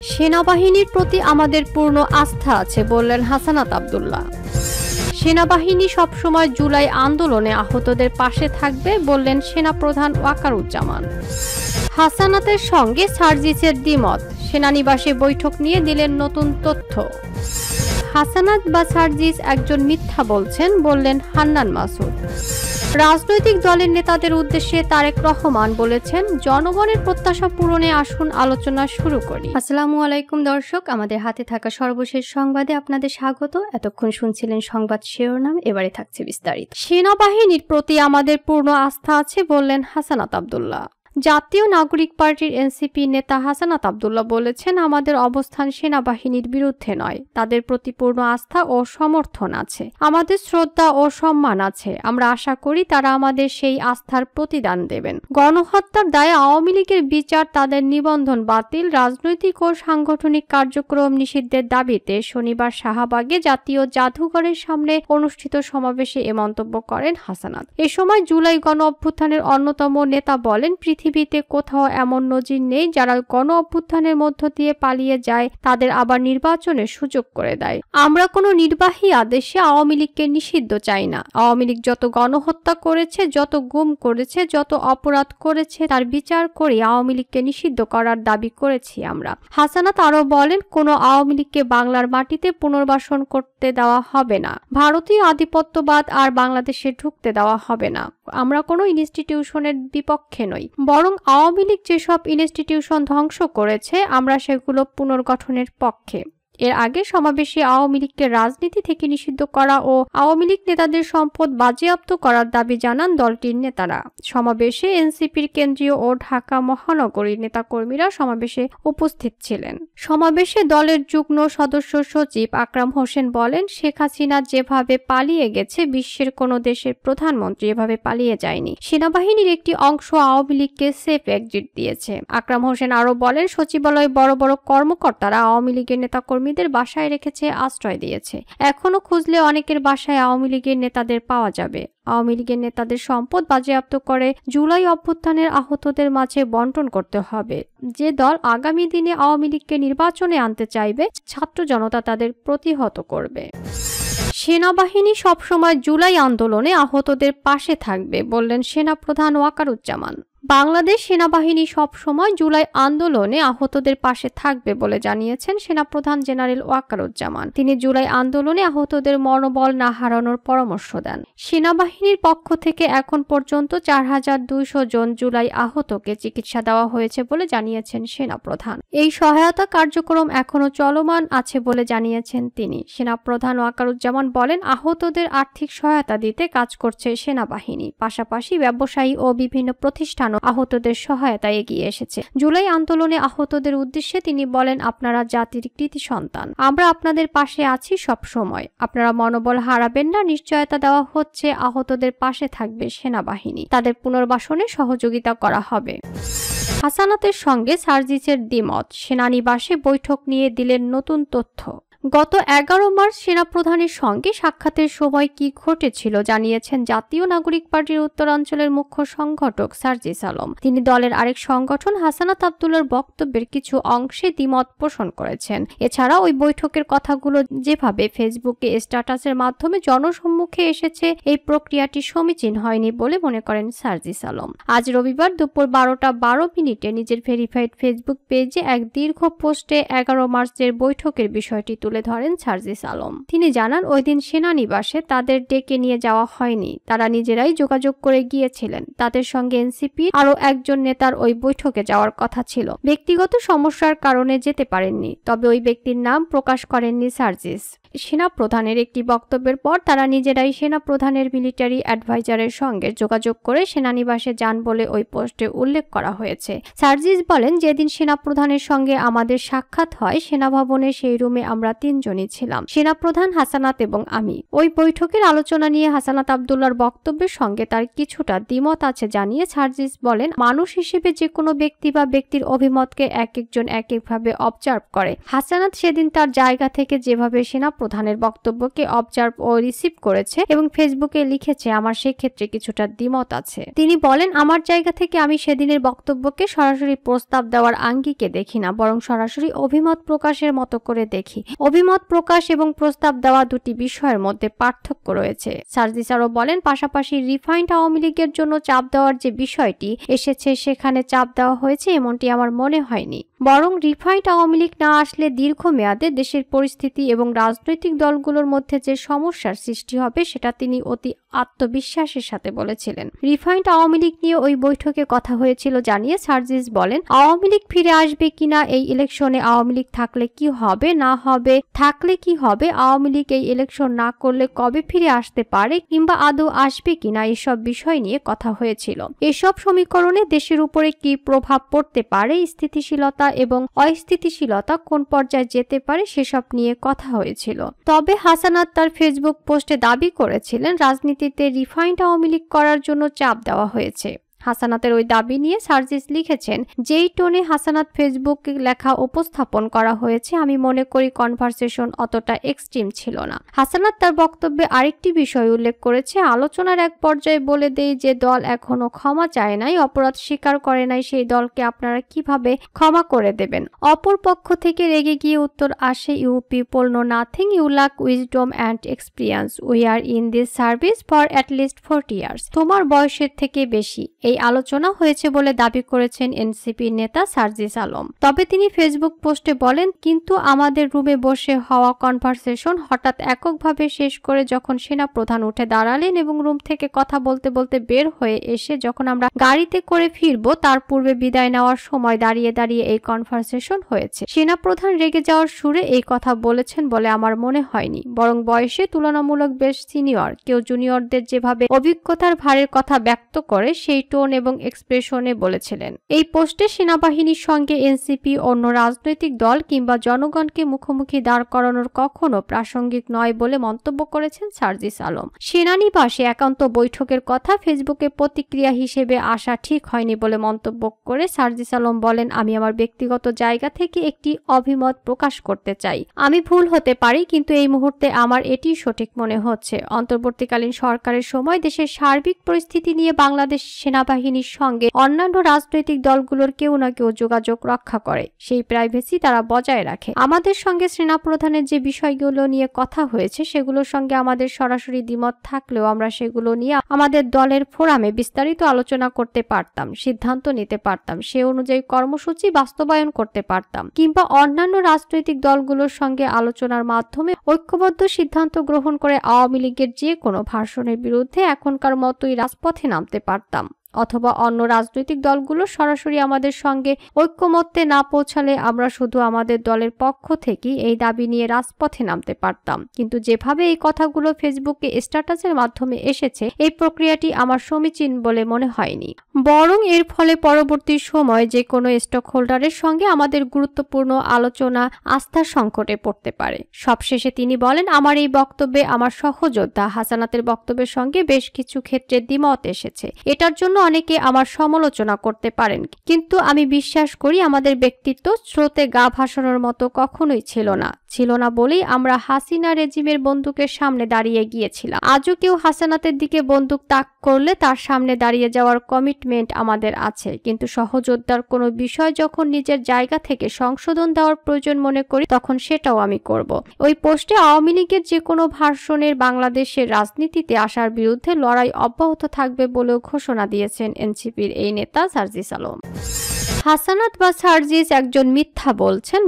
সেনাবাহিনীর প্রতি আমাদের পূর্ণ আস্থা আছে বললেন হাসানাত আব্দুল্লাহ। সেনাবাহিনী সবসময় জুলাই আন্দোলনে আহতদের পাশে থাকবে বললেন সেনাপ্রধান ওয়াকারুজ্জামান। হাসানাতের সঙ্গে সার্জিসের দ্বিমত, সেনানিবাসে বৈঠক নিয়ে দিলেন নতুন তথ্য। হাসানাত বা সার্জিস একজন মিথ্যা বলছেন বললেন হান্নান মাসুদ। রাজনৈতিক দলের নেতাদের উদ্দেশ্যে তারেক রহমান বলেছেন, জনগণের প্রত্যাশা পূরণে আসুন আলোচনা শুরু করি। আসসালামু আলাইকুম দর্শক, আমাদের হাতে থাকা সর্বশেষ সংবাদে আপনাদের স্বাগত। এতক্ষণ শুনছিলেন সংবাদ শিরোনাম, এবারে থাকছে বিস্তারিত। সেনাবাহিনীর প্রতি আমাদের পূর্ণ আস্থা আছে বললেন হাসানাত আব্দুল্লাহ। জাতীয় নাগরিক পার্টির এনসিপি নেতা হাসানাত আব্দুল্লাহ বলেছেন, আমাদের অবস্থান সেনাবাহিনীর বিরুদ্ধে নয়, তাদের প্রতি পূর্ণ আস্থা ও সমর্থন আছে, আমাদের শ্রদ্ধা ও সম্মান আছে। আমরা আশা করি তারা আমাদের সেই আস্থার প্রতিদান দেবেন। গণহত্যার দায়ে আওয়ামী লীগের বিচার, তাদের নিবন্ধন বাতিল, রাজনৈতিক ও সাংগঠনিক কার্যক্রম নিষিদ্ধের দাবিতে শনিবার শাহবাগে জাতীয় জাদুঘরের সামনে অনুষ্ঠিত সমাবেশে এ মন্তব্য করেন হাসানাত। এ সময় জুলাই গণ অভ্যুত্থানের অন্যতম নেতা বলেন, পৃথিবীতে কোথাও এমন নজির নেই যারা গণ অভ্যুত্থানের মধ্য দিয়ে পালিয়ে যায় তাদের আবার নির্বাচনের সুযোগ করে দেয়। আমরা কোনো নির্বাহী আদেশে আওয়ামী লীগকে নিষিদ্ধ চাই না। আওয়ামী লীগ যত গণহত্যা করেছে, যত গুম করেছে, যত অপরাধ করেছে তার বিচার করে আওয়ামী লীগকে নিষিদ্ধ করার দাবি করেছি আমরা। হাসানাত আরও বলেন, কোনো আওয়ামী লীগকে বাংলার মাটিতে পুনর্বাসন করতে দেওয়া হবে না। ভারতীয় আধিপত্যবাদ আর বাংলাদেশে ঢুকতে দেওয়া হবে না। আমরা কোনো ইনস্টিটিউশনের বিপক্ষে নই, বরং আওয়ামী লীগ যেসব ইনস্টিটিউশন ধ্বংস করেছে আমরা সেগুলো পুনর্গঠনের পক্ষে। এর আগে সমাবেশে আওয়ামী লীগকে রাজনীতি থেকে নিষিদ্ধ করা ও আওয়ামী লীগ নেতাদের সম্পদ বাজেয়াপ্ত করার দাবি জানান দলটির নেতারা। সমাবেশে এনসিপির কেন্দ্রীয় ও ঢাকা মহানগরীর নেতাকর্মীরা সমাবেশে উপস্থিত ছিলেন। সমাবেশে দলের যুগ্ম সদস্য সচিব আকরাম হোসেন বলেন, শেখ হাসিনা যেভাবে পালিয়ে গেছে বিশ্বের কোনো দেশের প্রধানমন্ত্রী এভাবে পালিয়ে যায়নি। সেনাবাহিনীর একটি অংশ আওয়ামী লীগকে সেফ এক্সিট দিয়েছে। আকরাম হোসেন আরও বলেন, সচিবালয়ে বড় বড় কর্মকর্তারা আওয়ামী লীগের নেতাকর্মীদের বাসায় রেখেছে, আশ্রয় দিয়েছে। এখনো খুঁজলে অনেকের বাসায় আওয়ামী লীগের নেতাদের পাওয়া যাবে। আওয়ামী লীগের নেতাদের সম্পদ বাজেয়াপ্ত করে জুলাই অভ্যুত্থানের আহতদের মাঝে বন্টন করতে হবে। যে দল আগামী দিনে আওয়ামী লীগকে নির্বাচনে আনতে চাইবে, ছাত্র জনতা তাদের প্রতিহত করবে। সেনাবাহিনী সবসময় জুলাই আন্দোলনে আহতদের পাশে থাকবে বললেন সেনাপ্রধান ওয়াকারুজ্জামান। বাংলাদেশ সেনাবাহিনী সবসময় জুলাই আন্দোলনে আহতদের পাশে থাকবে বলে জানিয়েছেন সেনাপ্রধান জেনারেল ওয়াকারুজ্জামান। তিনি জুলাই আন্দোলনে আহতদের মনোবল না হারানোর পরামর্শ দেন। সেনাবাহিনীর পক্ষ থেকে এখন পর্যন্ত 4200 জন জুলাই আহতকে চিকিৎসা দেওয়া হয়েছে বলে জানিয়েছেন সেনাপ্রধান। এই সহায়তা কার্যক্রম এখনো চলমান আছে বলে জানিয়েছেন তিনি। সেনাপ্রধান ওয়াকারুজ্জামান বলেন, আহতদের আর্থিক সহায়তা দিতে কাজ করছে সেনাবাহিনী, পাশাপাশি ব্যবসায়ী ও বিভিন্ন প্রতিষ্ঠান আহতদের সহায়তায় এগিয়ে এসেছে। জুলাই আন্দোলনে আহতদের উদ্দেশ্যে তিনি বলেন, আপনারা জাতির কৃতি সন্তান, আমরা আপনাদের পাশে আছি সব সময়, আপনারা মনোবল হারাবেন না। নিশ্চয়তা দেওয়া হচ্ছে আহতদের পাশে থাকবে সেনাবাহিনী, তাদের পুনর্বাসনে সহযোগিতা করা হবে। হাসানাতের সঙ্গে সার্জিসের দ্বিমত, সেনানিবাসে বৈঠক নিয়ে দিলেন নতুন তথ্য। গত 11 মার্চ সেনাপ্রধানের সঙ্গে সাক্ষাতের সময় কি ঘটেছিল জানিয়েছেন জাতীয় নাগরিক পার্টির উত্তরাঞ্চলের মুখ্য সংগঠক সার্জিস আলম। তিনি দলের আরেক সংগঠন হাসানাত আব্দুল্লাহর বক্তব্যের কিছু অংশে দ্বিমত পোষণ করেছেন। এছাড়া ওই বৈঠকের কথাগুলো যেভাবে ফেসবুকে স্ট্যাটাসের মাধ্যমে জনসম্মুখে এসেছে, এই প্রক্রিয়াটি সমীচীন হয়নি বলে মনে করেন সার্জিস আলম। আজ রবিবার দুপুর 12টা 12 নিজের ভেরিফাইড ফেসবুক পেজে এক দীর্ঘ পোস্টে 11 মার্চের বৈঠকের বিষয়টি তুলে ধরেন সার্জিস আলম। তিনি জানান, ওই দিন সেনানিবাসে তাদের ডেকে নিয়ে যাওয়া হয়নি, তারা নিজেরাই যোগাযোগ করে গিয়েছিলেন। তাদের সঙ্গে এনসিপি আরও একজন নেতার ওই বৈঠকে যাওয়ার কথা ছিল, ব্যক্তিগত সমস্যার কারণে যেতে পারেননি। তবে ওই ব্যক্তির নাম প্রকাশ করেননি সার্জিস। সেনাপ্রধানের একটি বক্তব্যের পর তারা নিজেরাই সেনাপ্রধানের মিলিটারি অ্যাডভাইজারের সঙ্গে যোগাযোগ করে সেনানিবাসে যান বলে ওই পোস্টে উল্লেখ করা হয়েছে। সার্জিস বলেন, যেদিন সেনাপ্রধানের সঙ্গে আমাদের সাক্ষাৎ হয়, সেনাভবনে সেই রুমে আমরা 3 জনই ছিলাম, সেনাপ্রধান, হাসানাত এবং আমি। ওই বৈঠকের আলোচনা নিয়ে হাসানাত আব্দুল্লাহর বক্তব্যের সঙ্গে তার কিছুটা দ্বিমত আছে জানিয়ে সার্জিস বলেন, মানুষ হিসেবে যে কোনো ব্যক্তি বা ব্যক্তির অভিমতকে এক একজন এক একভাবে অবজার্ভ করে। হাসানাত সেদিন তার জায়গা থেকে যেভাবে সেনাপ্রধান সেনাপ্রধানের বক্তব্যকে অবজার্ভ ও রিসিভ করেছে এবং ফেসবুকে লিখেছে, আমার সেই ক্ষেত্রে কিছুটা দ্বিমত আছে। তিনি বলেন, আমার জায়গা থেকে আমি সেদিনের বক্তব্যকে সরাসরি প্রস্তাব দেওয়ার আঙ্গিকে দেখি না, বরং সরাসরি অভিমত প্রকাশের মতো করে দেখি। অভিমত প্রকাশ এবং প্রস্তাব দেওয়া দুটি বিষয়ের মধ্যে পার্থক্য রয়েছে। সার্জিস আরও বলেন, পাশাপাশি রিফাইন্ড আওয়ামী লীগের জন্য চাপ দেওয়ার যে বিষয়টি এসেছে সেখানে চাপ দেওয়া হয়েছে এমনটি আমার মনে হয়নি, বরং রিফাইন্ড আওয়ামী লীগ না আসলে দীর্ঘমেয়াদে দেশের পরিস্থিতি এবং রাজনৈতিক দলগুলোর মধ্যে যে সমস্যার সৃষ্টি হবে সেটা তিনি অতি আত্মবিশ্বাসের সাথে বলেছিলেন। রিফাইন্ড আওয়ামী লীগ নিয়ে ওই বৈঠকে কথা হয়েছিল জানিয়ে সার্জিস বলেন, আওয়ামী লীগ ফিরে আসবে কিনা, এই ইলেকশনে আওয়ামী লীগ থাকলে কি হবে, না হবে থাকলে কি হবে, আওয়ামী লীগ এই ইলেকশন না করলে কবে ফিরে আসতে পারে কিংবা আদৌ আসবে কিনা, এসব বিষয় নিয়ে কথা হয়েছিল। এসব সমীকরণে দেশের উপরে কি প্রভাব পড়তে পারে, স্থিতিশীলতা এবং অস্থিতিশীলতা কোন পর্যায়ে যেতে পারে সেসব নিয়ে কথা হয়েছিল। তবে হাসানাত তার ফেসবুক পোস্টে দাবি করেছিলেন, রাজনীতিতে রিফাইন্ড আওয়ামী লীগ করার জন্য চাপ দেওয়া হয়েছে। হাসানাতের ওই দাবি নিয়ে সার্জিস লিখেছেন, যেই টোনে হাসানাত ফেসবুকে লেখা উপস্থাপন করা হয়েছে আমি মনে করি কনভারসেশন অতটা এক্সট্রিম ছিল না। হাসানাত তার বক্তব্যে আরেকটি বিষয় উল্লেখ করেছে, আলোচনার এক পর্যায়ে বলে দেই যে দল এখনো ক্ষমা চায় নাই, অপরাধ স্বীকার করে নাই, সেই দলকে আপনারা কিভাবে ক্ষমা করে দেবেন। অপর পক্ষ থেকে রেগে গিয়ে উত্তর আসে, you people know nothing, you lack wisdom and experience, we are in this service for at least 40 years, তোমার বয়সের থেকে বেশি। এই আলোচনা হয়েছে বলে দাবি করেছেন এনসিপি নেতা সার্জিস আলম। তবে তিনি ফেসবুক পোস্টে বলেন, কিন্তু আমাদের রুমে বসে হওয়া কনভারসেশন হঠাৎ এককভাবে শেষ করে যখন সেনাপ্রধান উঠে দাঁড়ালেন এবং রুম থেকে কথা বলতে বলতে বের হয়ে এসে যখন আমরা গাড়িতে করে ফিরবো তার পূর্বে বিদায় নেওয়ার সময় দাঁড়িয়ে দাঁড়িয়ে এই কনভারসেশন হয়েছে। সেনাপ্রধান রেগে যাওয়ার সুরে এই কথা বলেছেন বলে আমার মনে হয়নি, বরং বয়সে তুলনামূলক বেশ সিনিয়র কেউ জুনিয়রদের যেভাবে অভিজ্ঞতার ভারের কথা ব্যক্ত করে সেই টোন এবং এক্সপ্রেশনে বলেছিলেন। এই পোস্টে সেনাবাহিনীর সঙ্গে এনসিপি অন্য রাজনৈতিক দল কিংবা জনগণকে মুখোমুখি দাঁড় করানোর কখনো প্রাসঙ্গিক নয় বলে মন্তব্য করেছেন সার্জিস আলম। সেনানিবাসে একান্ত বৈঠকের কথা ফেসবুকে প্রতিক্রিয়া হিসেবে আসা ঠিক হয়নি বলে মন্তব্য করে সার্জিস আলম বলেন, আমি আমার ব্যক্তিগত জায়গা থেকে একটি অভিমত প্রকাশ করতে চাই। আমি ভুল হতে পারি, কিন্তু এই মুহূর্তে আমার এটি সঠিক মনে হচ্ছে। অন্তর্বর্তীকালীন সরকারের সময় দেশের সার্বিক পরিস্থিতি নিয়ে বাংলাদেশ সেনাবাহিনীর সঙ্গে অন্যান্য রাজনৈতিক দলগুলোর কেউ না কেউ যোগাযোগ রক্ষা করে, সেই প্রাইভেসি তারা বজায় রাখে। আমাদের সঙ্গে সেনাপ্রধানের যে বিষয়গুলো নিয়ে কথা হয়েছে সেগুলোর সঙ্গে আমাদের সরাসরি দ্বিমত থাকলেও আমরা সেগুলো নিয়ে আমাদের দলের ফোরামে বিস্তারিত আলোচনা করতে পারতাম, সিদ্ধান্ত নিতে পারতাম, সে অনুযায়ী কর্মসূচি বাস্তবায়ন করতে পারতাম, কিংবা অন্যান্য রাজনৈতিক দলগুলোর সঙ্গে আলোচনার মাধ্যমে ঐক্যবদ্ধ সিদ্ধান্ত গ্রহণ করে আওয়ামী লীগের যে কোনো ভাষণের বিরুদ্ধে এখনকার মতোই রাজপথে নামতে পারতাম। অথবা অন্য রাজনৈতিক দলগুলো সরাসরি আমাদের সঙ্গে ঐক্যমত্যে না পৌঁছালে আমরা শুধু আমাদের দলের পক্ষ থেকে এই দাবি নিয়ে রাজপথে নামতে পারতাম। কিন্তু যেভাবে এই কথাগুলো ফেসবুকে স্ট্যাটাসের মাধ্যমে এসেছে এই প্রক্রিয়াটি আমার সমীচীন বলে মনে হয়নি, বরং এর ফলে পরবর্তী সময় যে কোনো স্টক হোল্ডারের সঙ্গে আমাদের গুরুত্বপূর্ণ আলোচনা আস্থার সংকটে পড়তে পারে। সবশেষে তিনি বলেন, আমার এই বক্তব্যে আমার সহযোদ্ধা হাসানাতের বক্তব্যের সঙ্গে বেশ কিছু ক্ষেত্রে দ্বিমত এসেছে। এটার জন্য অনেকে আমার সমালোচনা করতে পারেন, কিন্তু আমি বিশ্বাস করি আমাদের ব্যক্তিত্ব স্রোতে গা ভাসানোর মতো কখনোই ছিল না বলেই আমরা হাসিনা রেজিমের বন্দুকের সামনে দাঁড়িয়ে গিয়েছিলাম। আজও কেউ হাসানাতের দিকে বন্দুক তাক করলে তার সামনে দাঁড়িয়ে যাওয়ার কমিটমেন্ট আমাদের আছে, কিন্তু সহযোদ্ধার কোনো বিষয় যখন নিজের জায়গা থেকে সংশোধন দেওয়ার প্রয়োজন মনে করি তখন সেটাও আমি করব। ওই পোস্টে আওয়ামী লীগের যে কোনো ভার্সনের বাংলাদেশের রাজনীতিতে আসার বিরুদ্ধে লড়াই অব্যাহত থাকবে বলেও ঘোষণা দিয়েছেন এনসিপির এই নেতা সার্জিস আলম। হাসানাত বা সার্জিস একজন মিথ্যা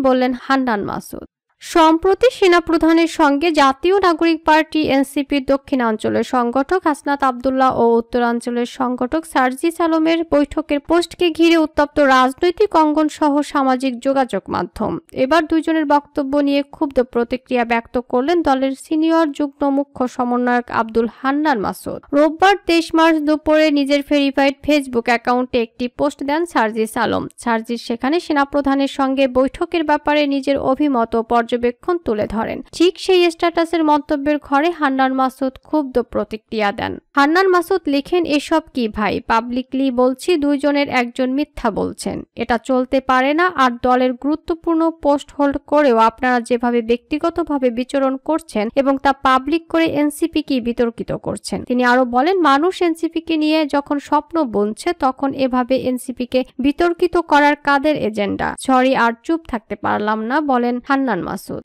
বললেন হান্নান মাসুদ। সম্প্রতি সেনাপ্রধানের সঙ্গে জাতীয় নাগরিক পার্টি এনসিপির দক্ষিণাঞ্চলের সংগঠক হাসনাত আব্দুল্লাহ ও উত্তরাঞ্চলের সংগঠক সার্জিস আলমের বৈঠকের পোস্টকে ঘিরে উত্তপ্ত রাজনৈতিক অঙ্গন সহ সামাজিক যোগাযোগ মাধ্যম। এবার দুইজনের বক্তব্য নিয়ে ক্ষুব্ধ প্রতিক্রিয়া ব্যক্ত করলেন দলের সিনিয়র যুগ্ম মুখ্য সমন্বয়ক আব্দুল হান্নান মাসুদ। রোববার 23 মার্চ দুপুরে নিজের ভেরিফাইড ফেসবুক অ্যাকাউন্টে একটি পোস্ট দেন সার্জিস আলম। সার্জিস সেখানে সেনাপ্রধানের সঙ্গে বৈঠকের ব্যাপারে নিজের অভিমত ও পর্যবেক্ষণ তুলে ধরেন। ঠিক সেই স্ট্যাটাসের মন্তব্যের ঘরে হান্নান মাসুদ ক্ষুব্ধ প্রতিক্রিয়া দেন। হান্নান মাসুদ লিখেন, এসব কি ভাই, পাবলিকলি বলছি দুইজনের একজন মিথ্যা বলছেন, এটা চলতে পারে না। আর দলের গুরুত্বপূর্ণ পোস্ট হোল্ড করেও আপনারা যেভাবে ব্যক্তিগতভাবে বিচরণ করছেন এবং তা পাবলিক করে এনসিপিকে বিতর্কিত করছেন। তিনি আরো বলেন, মানুষ এনসিপিকে নিয়ে যখন স্বপ্ন বুনছে তখন এভাবে এনসিপিকে বিতর্কিত করার কাদের এজেন্ডা? সরি, আর চুপ থাকতে পারলাম না, বলেন হান্নান মাসুদ।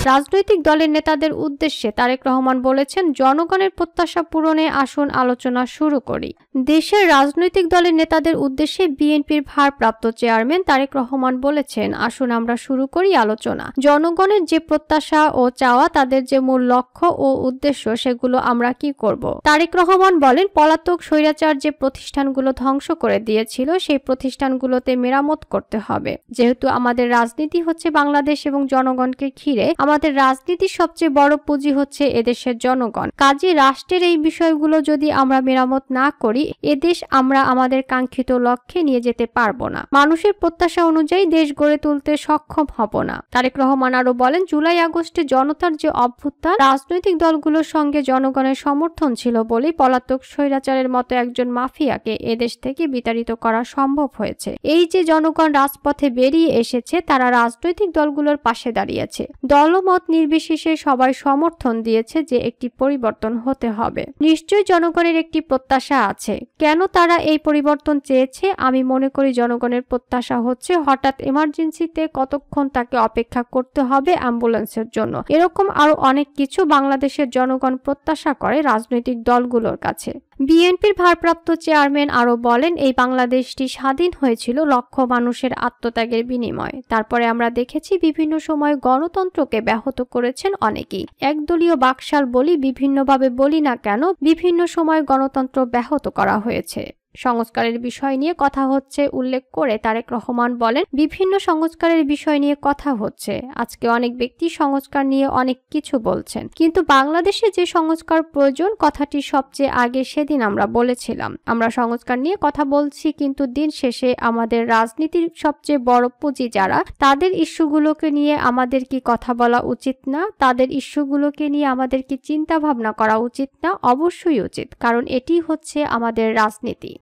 রাজনৈতিক দলের নেতাদের উদ্দেশ্যে তারেক রহমান বলেছেন, জনগণের প্রত্যাশা পূরণে আসুন আলোচনা শুরু করি। দেশের রাজনৈতিক দলের নেতাদের উদ্দেশ্যে বিএনপির ভারপ্রাপ্ত চেয়ারম্যান তারেক রহমান বলেছেন, আসুন আমরা শুরু করি আলোচনা। জনগণের যে প্রত্যাশা ও চাওয়া, তাদের যে মূল লক্ষ্য ও উদ্দেশ্য, সেগুলো আমরা কি করব। তারেক রহমান বলেন, পলাতক স্বৈরাচার যে প্রতিষ্ঠানগুলো ধ্বংস করে দিয়েছিল সেই প্রতিষ্ঠানগুলোতে মেরামত করতে হবে। যেহেতু আমাদের রাজনীতি হচ্ছে বাংলাদেশ এবং জনগণকে ঘিরে, আমাদের রাজনীতির সবচেয়ে বড় পুঁজি হচ্ছে এদেশের জনগণ। কাজে রাষ্ট্রের এই বিষয়গুলো যদি আমরা মেরামত না করি, এদেশ আমরা আমাদের কাঙ্ক্ষিত লক্ষ্যে নিয়ে যেতে পারবো না। মানুষের প্রত্যাশা অনুযায়ী দেশ গড়ে তুলতে সক্ষম হব না। তারেক রহমান আরো বলেন, জুলাই আগস্টে জনতার যে অভ্যুত্থান, রাজনৈতিক দলগুলোর সঙ্গে জনগণের সমর্থন ছিল বলেই পলাতক স্বৈরাচারের মতো একজন মাফিয়াকে এদেশ থেকে বিতাড়িত করা সম্ভব হয়েছে। এই যে জনগণ রাজপথে বেরিয়ে এসেছে, তারা রাজনৈতিক দলগুলোর পাশে দাঁড়িয়েছে। দলমত নির্বিশেষে সবাই সমর্থন দিয়েছে যে একটি পরিবর্তন হতে হবে। নিশ্চয়ই জনগণের একটি প্রত্যাশা আছে। কেন তারা এই পরিবর্তন চেয়েছে? আমি মনে করি জনগণের প্রত্যাশা হচ্ছে হঠাৎ এমার্জেন্সিতে কতক্ষণ তাকে অপেক্ষা করতে হবে অ্যাম্বুলেন্সের জন্য। এরকম আরো অনেক কিছু বাংলাদেশের জনগণ প্রত্যাশা করে রাজনৈতিক দলগুলোর কাছে। বিএনপির ভারপ্রাপ্ত চেয়ারম্যান আরো বলেন, এই বাংলাদেশটি স্বাধীন হয়েছিল লক্ষ মানুষের আত্মত্যাগের বিনিময়ে। তারপরে আমরা দেখেছি বিভিন্ন সময় গণতন্ত্রকে ব্যাহত করেছেন অনেকেই। একদলীয় বাকশাল বলি, বিভিন্নভাবে বলি না কেন, বিভিন্ন সময় গণতন্ত্র ব্যাহত করা হয়েছে। সংস্কারের বিষয় নিয়ে কথা হচ্ছে উল্লেখ করে তারেক রহমান বলেন, বিভিন্ন সংস্কারের বিষয় নিয়ে কথা হচ্ছে। আজকে অনেক ব্যক্তি সংস্কার নিয়ে অনেক কিছু বলছেন, কিন্তু বাংলাদেশে যে সংস্কার প্রয়োজন কথাটি সবচেয়ে আগে সেদিন আমরা বলেছিলাম। আমরা সংস্কার নিয়ে কথা বলছি, কিন্তু দিন শেষে আমাদের রাজনীতির সবচেয়ে বড় পুঁজি যারা, তাদের ইস্যুগুলোকে নিয়ে আমাদের কি কথা বলা উচিত না? তাদের ইস্যুগুলোকে নিয়ে আমাদের কি চিন্তা ভাবনা করা উচিত না? অবশ্যই উচিত, কারণ এটি হচ্ছে আমাদের রাজনীতি।